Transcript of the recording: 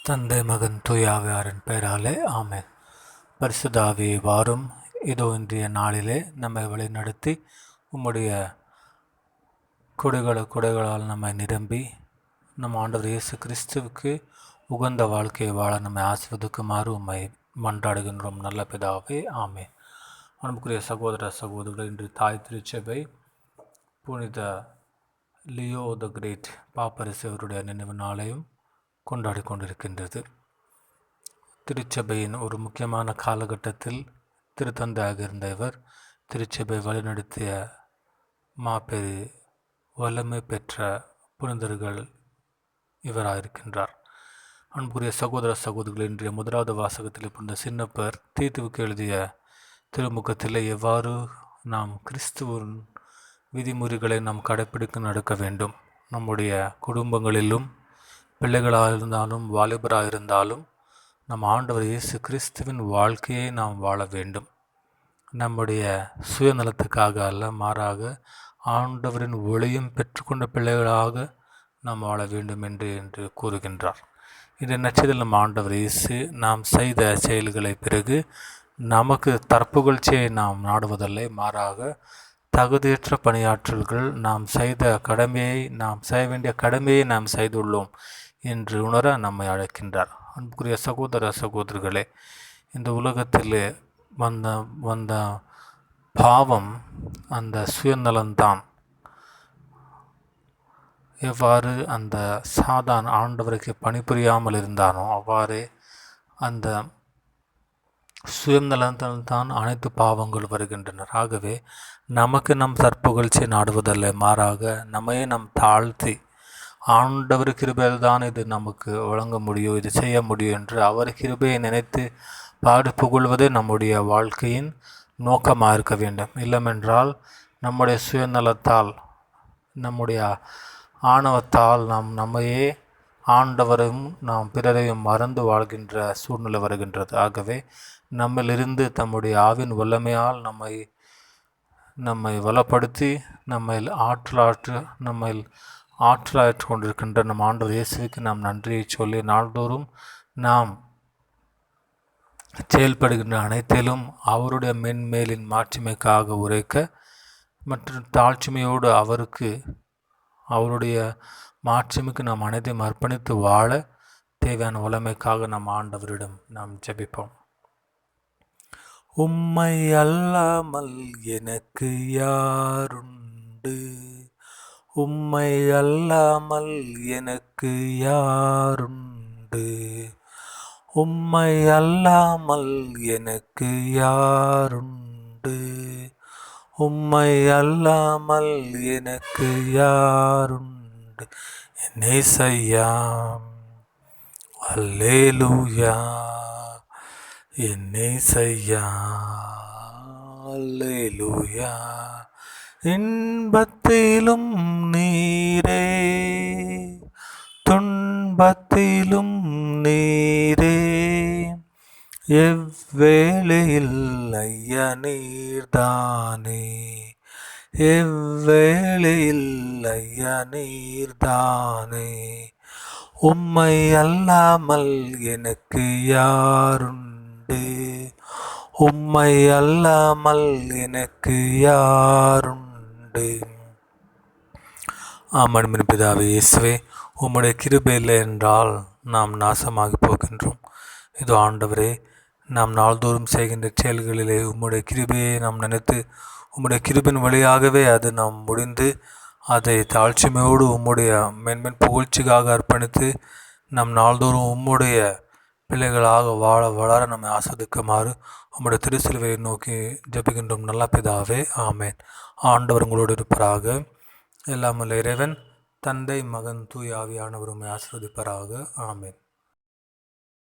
தந்தை மகன் தூயாவியாரின் பெயராலே ஆமென். பரிசுத்த ஆவியே வாரும். இதோ இன்றைய நாளிலே நம்மை வழிநடத்தி உம்முடைய கொடைகளால் நம்மை நிரம்பி நம் ஆண்டவர் இயேசு கிறிஸ்துவுக்கு உகந்த வாழ்க்கையை வாழ நம்மை ஆசீர்வதிக்குமாறு உம்மை மன்றாடுகின்றோம். நல்ல பிதாவே ஆமென். அன்புக்குரிய சகோதர சகோதரர்கள், இன்று தாய் திருச்சபை புனித லியோ த கிரேட் பாப்பரசவருடைய நினைவு நாளையும் கொண்டாடி கொண்டிருக்கின்றது. திருச்சபையின் ஒரு முக்கியமான காலகட்டத்தில் திருத்தந்தையாக இருந்த இவர் திருச்சபை வழிநடத்திய மாபெரு வல்லமை பெற்ற புனிதர்கள் இவராயிருக்கின்றார். அன்புக்குரிய சகோதர சகோதரிகள், இன்றைய முதலாவது வாசகத்தில் புனித சின்னப்பர் தீத்துவுக்கு எழுதிய திருமுகத்தில் எவ்வாறு நாம் கிறிஸ்துவின் விதிமுறைகளை நாம் கடைப்பிடிக்க நடக்க வேண்டும், நம்முடைய குடும்பங்களிலும் பிள்ளைகளாக இருந்தாலும் வாலிபராக இருந்தாலும் நம் ஆண்டவர் இயேசு கிறிஸ்துவின் வாழ்க்கையை நாம் வாழ வேண்டும். நம்முடைய சுயநலத்துக்காக அல்ல, மாறாக ஆண்டவரின் ஒளியும் பெற்றுக்கொண்ட பிள்ளைகளாக நாம் வாழ வேண்டும் என்று கூறுகின்றார். இந்த நட்சத்திரம் நம் ஆண்டவர் இயேசு நாம் செய்த செயல்களை பிறகு நமக்கு தற்புகழ்ச்சியை நாம் நாடுவதில்லை, மாறாக தகுதியற்ற பணியாற்றல்கள் நாம் செய்ய வேண்டிய கடமையை நாம் செய்துள்ளோம் என்று உணர நம்மை அழைக்கின்றார். அன்புக்குரிய சகோதர சகோதரிகளே, இந்த உலகத்தில் வந்த பாவம் அந்த சுயநலன்தான். எவ்வாறு அந்த சாதான் ஆண்டவருக்கு பணிபுரியாமல் இருந்தானோ அவ்வாறே அந்த சுயநலன்தான் அனைத்து பாவங்கள் வருகின்றனர். ஆகவே நமக்கு நம் தற்புகழ்ச்சி நாடுவதல்ல, மாறாக நம்மையே நம் தாழ்த்தி ஆண்டவர் கிருபையில் தான் இது நமக்கு வழங்க முடியும், இது செய்ய முடியும் என்று அவர் கிருபையை நினைத்து பாடு புகழ்வதே நம்முடைய வாழ்க்கையின் நோக்கமாக இருக்க வேண்டும். இல்லமென்றால் நம்முடைய சுயநலத்தால், நம்முடைய ஆணவத்தால் நம்மையே ஆண்டவரும் நாம் பிறரையும் மறந்து வாழ்கின்ற சூழ்நிலை வருகின்றது. ஆகவே நம்மிலிருந்து தம்முடைய ஆவின் வல்லமையால் நம்மை வளப்படுத்தி நம்மை ஆற்றலாற்று கொண்டிருக்கின்ற நம் ஆண்டவர் இயேசுவுக்கு நாம் நன்றியை சொல்லி நாள்தோறும் நாம் செயல்படுகின்ற அனைத்திலும் அவருடைய மென்மேலின் மாட்சிமைக்காக உரைக்க மற்றும் தாழ்ச்சிமையோடு அவருடைய மாட்சிமைக்கு நாம் அனைத்தையும் அர்ப்பணித்து வாழ தேவையான வல்லமைக்காக நம் ஆண்டவரிடம் நாம் ஜெபிப்போம். உம்மை அல்லாமல் எனக்கு யாருண்டு, உம்மை அல்லாமல் எனக்கு யாருண்டு, உம்மை அல்லாமல் எனக்கு யாருண்டு, உம்மை அல்லாமல் எனக்கு யாருண்டு என் ஏசையா. அல்லேலூயா என் ஏசையா, அல்லேலூயா. இன்பத்திலும் நீரே, துன்பத்திலும் நீரே, எவ்வேளையில் ஐயா நீர்தானே, எவ்வேளையில் ஐயா நீர்தானே. உம்மை அல்லாமல் எனக்கு யாருண்டு, உம்மை அல்லாமல் எனக்கு யாருண்டு. ஆமன் பிதாவே இயேசுவே, உம்முடைய கிருபை இல்லை என்றால் நாம் நாசமாகி போகின்றோம். இதோ ஆண்டவரே, நாம் நாள்தோறும் செய்கின்ற செயல்களிலே உம்முடைய கிருபையை நாம் நினைத்து உம்முடைய கிருபின் வழியாகவே அது நாம் முடிந்து அதை தாழ்ச்சிமையோடு உம்முடைய மென்மென் புகழ்ச்சிக்காக அர்ப்பணித்து நம் நாள்தோறும் உம்முடைய பிள்ளைகளாக வளர நம்மை ஆஸ்வதிக்குமாறு உம்முடைய திருச்சிலுவையை நோக்கி ஜெபிக்கின்றோம். நல்ல பிதாவே ஆமென். ஆண்டவர் உங்களோடு இருப்பராக. எல்லாம் வல்ல இறைவன் தந்தை மகன் தூய ஆவியானவர் உம்மை ஆசீர்வதிப்பராக. ஆமென்.